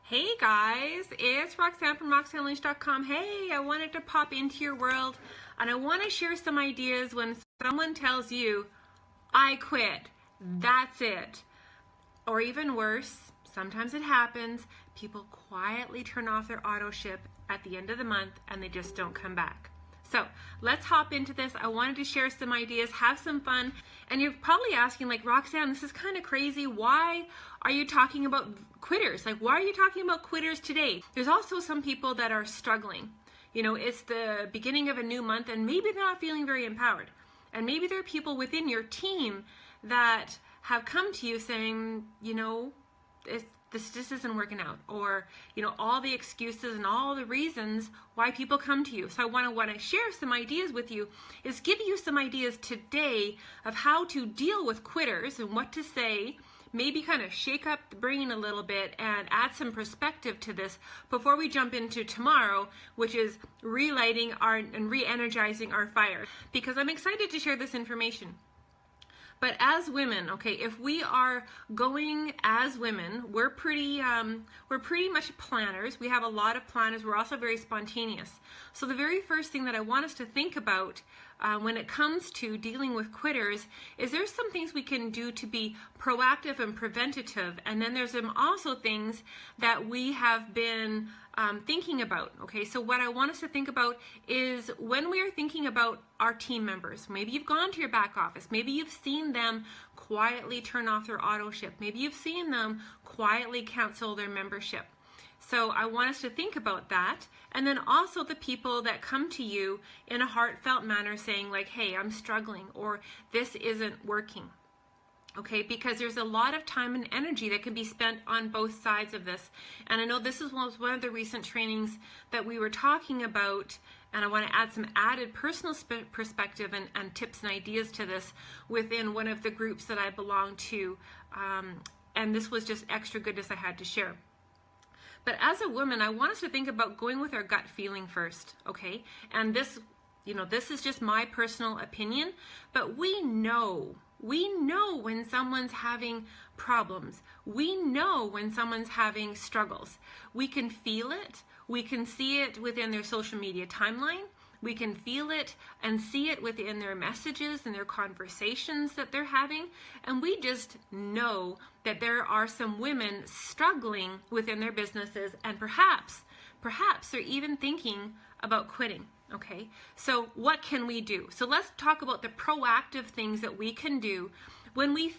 Hey guys, it's Roxanne from RoxanneLynch.com. Hey, I wanted to pop into your world and I want to share some ideas when someone tells you, I quit, that's it. Or even worse, sometimes it happens, people quietly turn off their auto ship at the end of the month and they just don't come back. So let's hop into this. I wanted to share some ideas, have some fun. And you're probably asking, like, Roxanne, this is kind of crazy. Why are you talking about quitters? Like, why are you talking about quitters today? There's also some people that are struggling. You know, it's the beginning of a new month and maybe they're not feeling very empowered. And maybe there are people within your team that have come to you saying, you know, this isn't working out, or all the excuses and all the reasons why people come to you. So I want to share some ideas with you, is give you some ideas today of how to deal with quitters and what to say, maybe kind of shake up the brain a little bit and add some perspective to this before we jump into tomorrow, which is relighting and re-energizing our fire, because I'm excited to share this information. But as women, okay, if we are going as women, we're pretty much planners. We have a lot of planners. We're also very spontaneous. So the very first thing that I want us to think about when it comes to dealing with quitters is there's some things we can do to be proactive and preventative. And then there's also things that we have been thinking about. Okay, so what I want us to think about is when we are thinking about our team members, maybe you've gone to your back office, maybe you've seen them quietly turn off their auto ship, maybe you've seen them quietly cancel their membership. So I want us to think about that. And then also the people that come to you in a heartfelt manner saying like, hey, I'm struggling, or this isn't working. Okay, because there's a lot of time and energy that can be spent on both sides of this. And I know this was one of the recent trainings that we were talking about, and I want to add some added personal perspective and tips and ideas to this within one of the groups that I belong to. And this was just extra goodness I had to share. But as a woman, I want us to think about going with our gut feeling first, okay? And this, this is just my personal opinion, but we know when someone's having problems. We know when someone's having struggles. We can feel it. We can see it within their social media timeline. We can feel it and see it within their messages and their conversations that they're having. And we just know that there are some women struggling within their businesses, and perhaps they're even thinking about quitting. Okay, so what can we do? So let's talk about the proactive things that we can do when we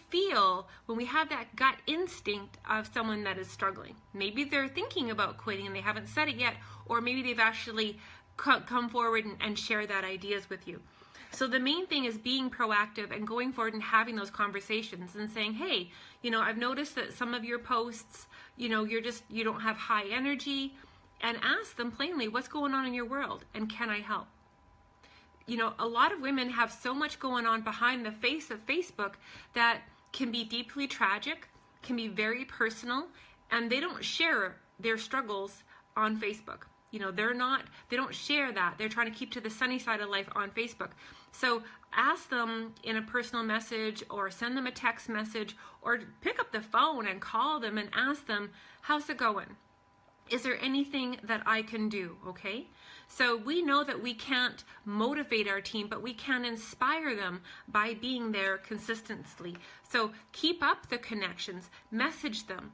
have that gut instinct of someone that is struggling. Maybe they're thinking about quitting and they haven't said it yet, or maybe they've actually come forward and share that ideas with you. So the main thing is being proactive and going forward and having those conversations and saying, hey, I've noticed that some of your posts, you don't have high energy. And ask them plainly, what's going on in your world and can I help? A lot of women have so much going on behind the face of Facebook that can be deeply tragic, can be very personal, and they don't share their struggles on Facebook. They don't share that. They're trying to keep to the sunny side of life on Facebook. So ask them in a personal message, or send them a text message, or pick up the phone and call them and ask them, how's it going? Is there anything that I can do? Okay, so we know that we can't motivate our team, but we can inspire them by being there consistently. So keep up the connections, message them,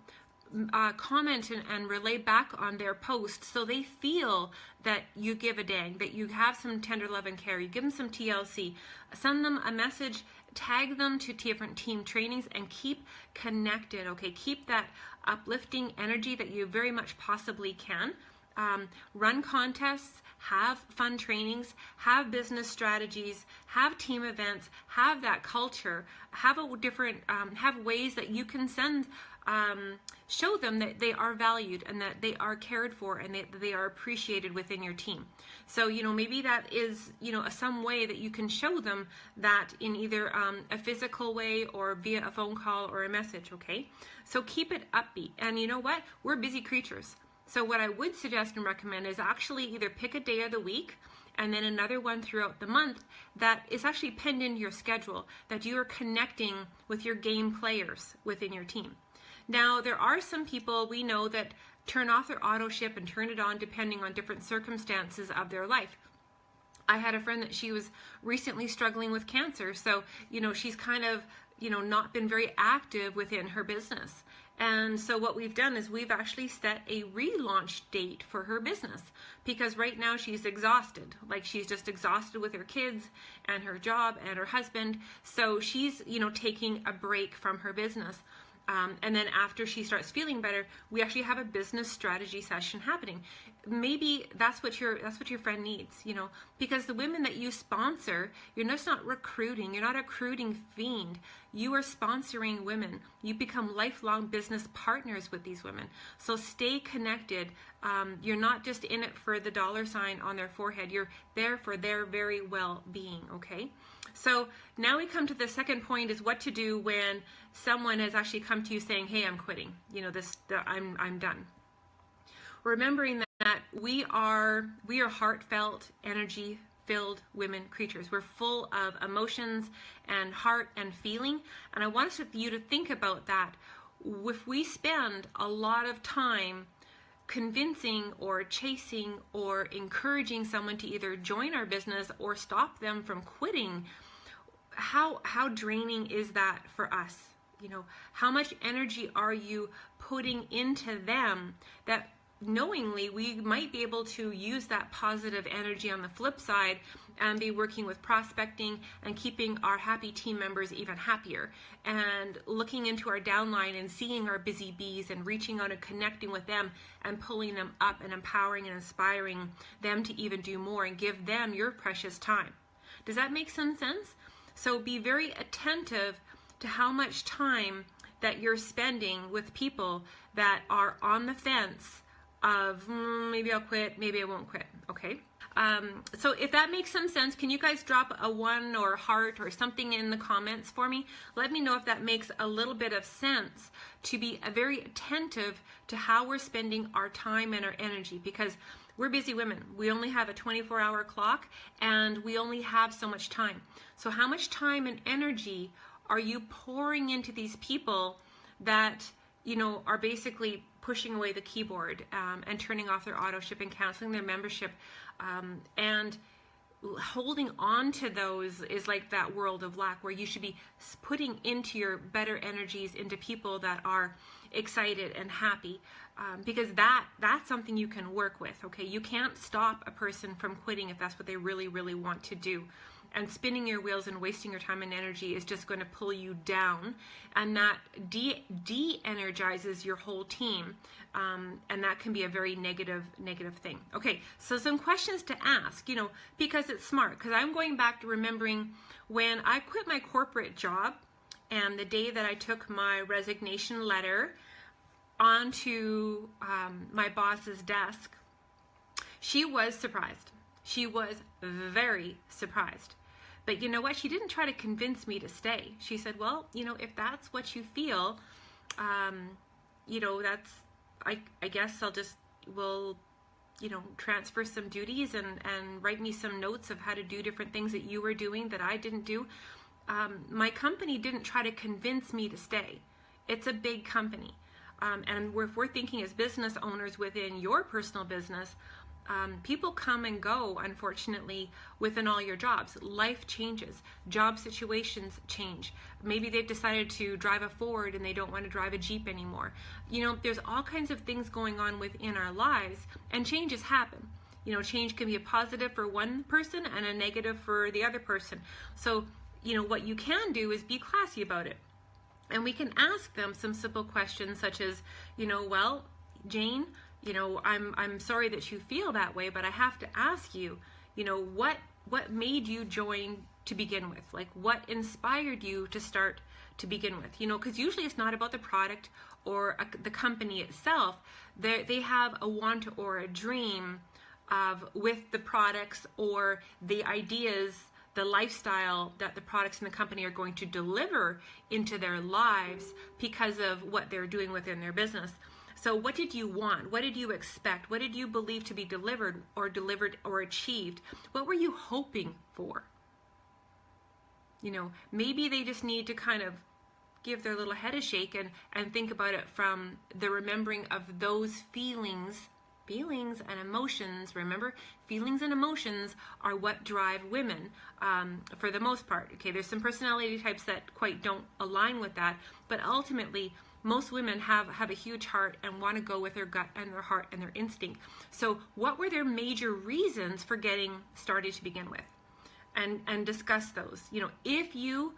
comment and relay back on their posts so they feel that you give a dang, that you have some tender love and care. You give them some TLC, send them a message, tag them to different team trainings, and keep connected. Okay, keep that uplifting energy that you very much possibly can. Run contests, have fun trainings, have business strategies, have team events, have that culture, have have ways that you can show them that they are valued and that they are cared for and that they are appreciated within your team. So, maybe that is, some way that you can show them that in either a physical way or via a phone call or a message, okay? So keep it upbeat. And you know what? We're busy creatures. So what I would suggest and recommend is actually either pick a day of the week and then another one throughout the month that is actually pinned into your schedule, that you are connecting with your game players within your team. Now, there are some people we know that turn off their auto ship and turn it on depending on different circumstances of their life. I had a friend that she was recently struggling with cancer. So, she's kind of, not been very active within her business. And so what we've done is we've actually set a relaunch date for her business, because right now she's exhausted. Like, she's just exhausted with her kids and her job and her husband. So she's, taking a break from her business. And then after she starts feeling better, we actually have a business strategy session happening. Maybe that's what your friend needs, because the women that you sponsor, you're just not recruiting. You're not a recruiting fiend. You are sponsoring women. You become lifelong business partners with these women. So stay connected. You're not just in it for the dollar sign on their forehead. You're there for their very well-being, okay? So now we come to the second point, is what to do when someone has actually come to you saying, hey, I'm quitting. I'm done. Remembering that we are heartfelt, energy-filled women creatures. We're full of emotions and heart and feeling. And I want you to think about that. If we spend a lot of time convincing or chasing or encouraging someone to either join our business or stop them from quitting, how draining is that for us? How much energy are you putting into them that knowingly we might be able to use that positive energy on the flip side and be working with prospecting and keeping our happy team members even happier, and looking into our downline and seeing our busy bees and reaching out and connecting with them and pulling them up and empowering and inspiring them to even do more and give them your precious time. Does that make some sense? So be very attentive to how much time that you're spending with people that are on the fence of maybe I'll quit, maybe I won't quit, okay? So if that makes some sense, can you guys drop a 1 or heart or something in the comments for me? Let me know if that makes a little bit of sense, to be very attentive to how we're spending our time and our energy, because we're busy women. We only have a 24-hour clock and we only have so much time. So how much time and energy are you pouring into these people that, are basically pushing away the keyboard and turning off their auto ship and canceling their membership, and holding on to those is like that world of lack, where you should be putting into your better energies into people that are excited and happy, because that's something you can work with, okay? You can't stop a person from quitting if that's what they really, really want to do. And spinning your wheels and wasting your time and energy is just going to pull you down, and that de-energizes your whole team, and that can be a very negative thing. Okay, so some questions to ask, because it's smart, because I'm going back to remembering when I quit my corporate job, and the day that I took my resignation letter onto my boss's desk, she was surprised. She was very surprised. But you know what? She didn't try to convince me to stay. She said, well, if that's what you feel, that's, I guess we'll transfer some duties and write me some notes of how to do different things that you were doing that I didn't do. My company didn't try to convince me to stay. It's a big company. And if we're thinking as business owners within your personal business, people come and go, unfortunately, within all your jobs. Life changes. Job situations change. Maybe they've decided to drive a Ford and they don't want to drive a Jeep anymore. There's all kinds of things going on within our lives, and changes happen. Change can be a positive for one person and a negative for the other person. So, what you can do is be classy about it. And we can ask them some simple questions such as, well, Jane, I'm sorry that you feel that way, but I have to ask you, what made you join to begin with? Like, what inspired you to start to begin with? Because usually it's not about the product or the company itself. They have a want or a dream with the products or the ideas, the lifestyle that the products in the company are going to deliver into their lives because of what they're doing within their business. So what did you want? What did you expect? What did you believe to be delivered or achieved? What were you hoping for? Maybe they just need to kind of give their little head a shake and think about it from the remembering of those feelings and emotions. Remember, feelings and emotions are what drive women for the most part. Okay, there's some personality types that quite don't align with that, but ultimately most women have a huge heart and want to go with their gut and their heart and their instinct. So what were their major reasons for getting started to begin with? And discuss those. If you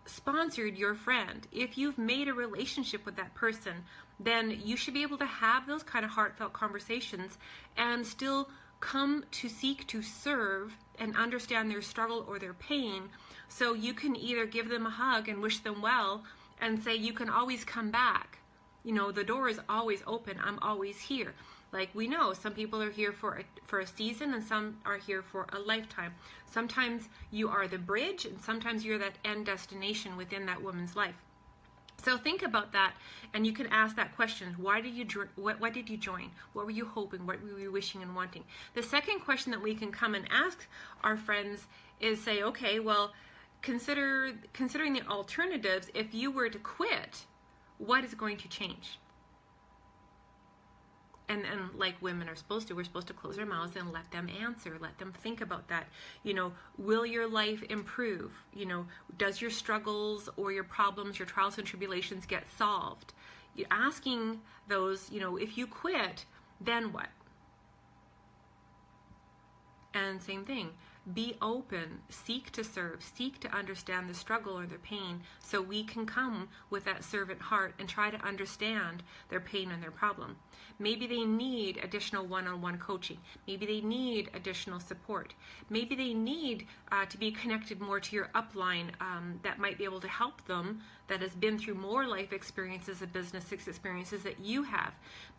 sponsored your friend, if you've made a relationship with that person, then you should be able to have those kind of heartfelt conversations and still come to seek to serve and understand their struggle or their pain. So you can either give them a hug and wish them well and say, you can always come back. The door is always open. I'm always here. Like we know, some people are here for a season and some are here for a lifetime. Sometimes you are the bridge and sometimes you're that end destination within that woman's life. So think about that, and you can ask that question: why did you what did you join? What were you hoping? What were you wishing and wanting? The second question that we can come and ask our friends is say, okay, well, considering the alternatives, if you were to quit, what is going to change? And like women are supposed to, we're supposed to close our mouths and let them answer, let them think about that. Will your life improve? Does your struggles or your problems, your trials and tribulations get solved? You're asking those, if you quit, then what? And same thing, be open, seek to serve, seek to understand the struggle or their pain, so we can come with that servant heart and try to understand their pain and their problem. Maybe they need additional one-on-one coaching. Maybe they need additional support. Maybe they need to be connected more to your upline that might be able to help them, that has been through more life experiences and business experiences that you have.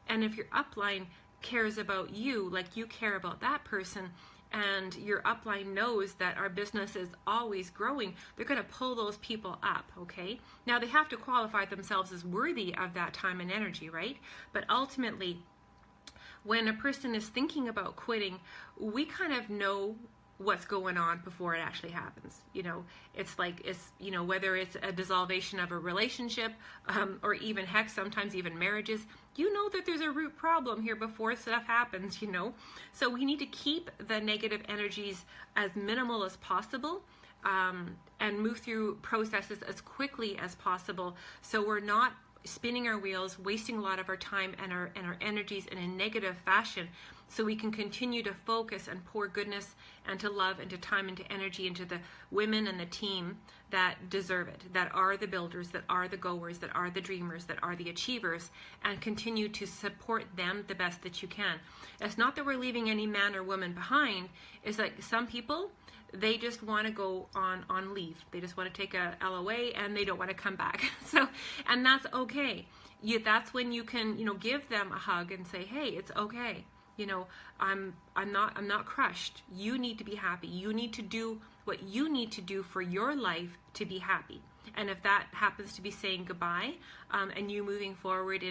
And if your upline cares about you like you care about that person, and your upline knows that our business is always growing, they're going to pull those people up, okay? Now, they have to qualify themselves as worthy of that time and energy, right? But ultimately, when a person is thinking about quitting, we kind of know what's going on before it actually happens. It's like, whether it's a dissolution of a relationship or even, heck, sometimes even marriages, that there's a root problem here before stuff happens, So we need to keep the negative energies as minimal as possible and move through processes as quickly as possible, so we're not spinning our wheels, wasting a lot of our time and our energies in a negative fashion, so we can continue to focus and pour goodness and to love and to time and to energy into the women and the team that deserve it, that are the builders, that are the goers, that are the dreamers, that are the achievers, and continue to support them the best that you can. It's not that we're leaving any man or woman behind. It's like some people, they just want to go on leave. They just want to take a LOA and they don't want to come back. And that's okay. That's when you can, give them a hug and say, hey, it's okay. I'm not crushed. You need to be happy. You need to do what you need to do for your life to be happy. And if that happens to be saying goodbye and you moving forward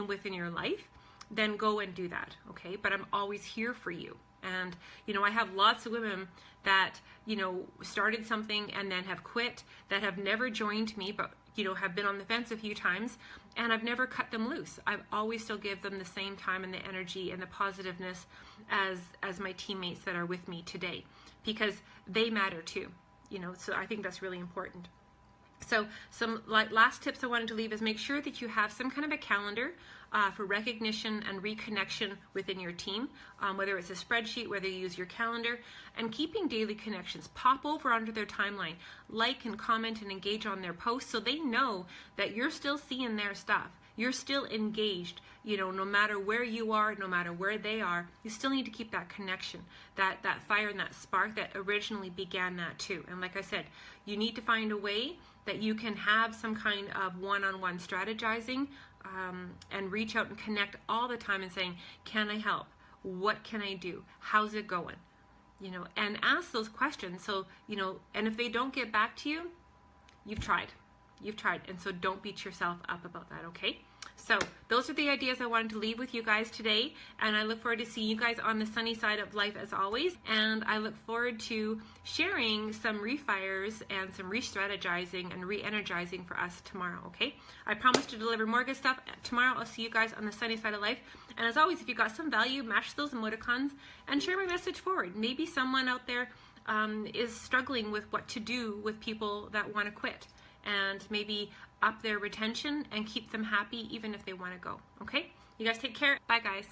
within your life, then go and do that, okay? But I'm always here for you. And, I have lots of women that, started something and then have quit, that have never joined me, but, have been on the fence a few times, and I've never cut them loose. I've always still give them the same time and the energy and the positiveness as my teammates that are with me today, because they matter too, so I think that's really important. So some last tips I wanted to leave is make sure that you have some kind of a calendar for recognition and reconnection within your team, whether it's a spreadsheet, whether you use your calendar, and keeping daily connections. Pop over onto their timeline, like and comment and engage on their posts so they know that you're still seeing their stuff. You're still engaged, no matter where you are, no matter where they are, you still need to keep that connection, that fire and that spark that originally began that too. And like I said, you need to find a way that you can have some kind of one-on-one strategizing and reach out and connect all the time and saying, can I help? What can I do? How's it going? And ask those questions. So, and if they don't get back to you, you've tried. You've tried, and so don't beat yourself up about that, okay? So those are the ideas I wanted to leave with you guys today, and I look forward to seeing you guys on the sunny side of life as always, and I look forward to sharing some refires and some re-strategizing and re-energizing for us tomorrow, okay? I promise to deliver more good stuff tomorrow. I'll see you guys on the sunny side of life, and as always, if you got some value, mash those emoticons and share my message forward. Maybe someone out there is struggling with what to do with people that want to quit, and maybe up their retention and keep them happy even if they want to go. Okay? You guys take care. Bye, guys.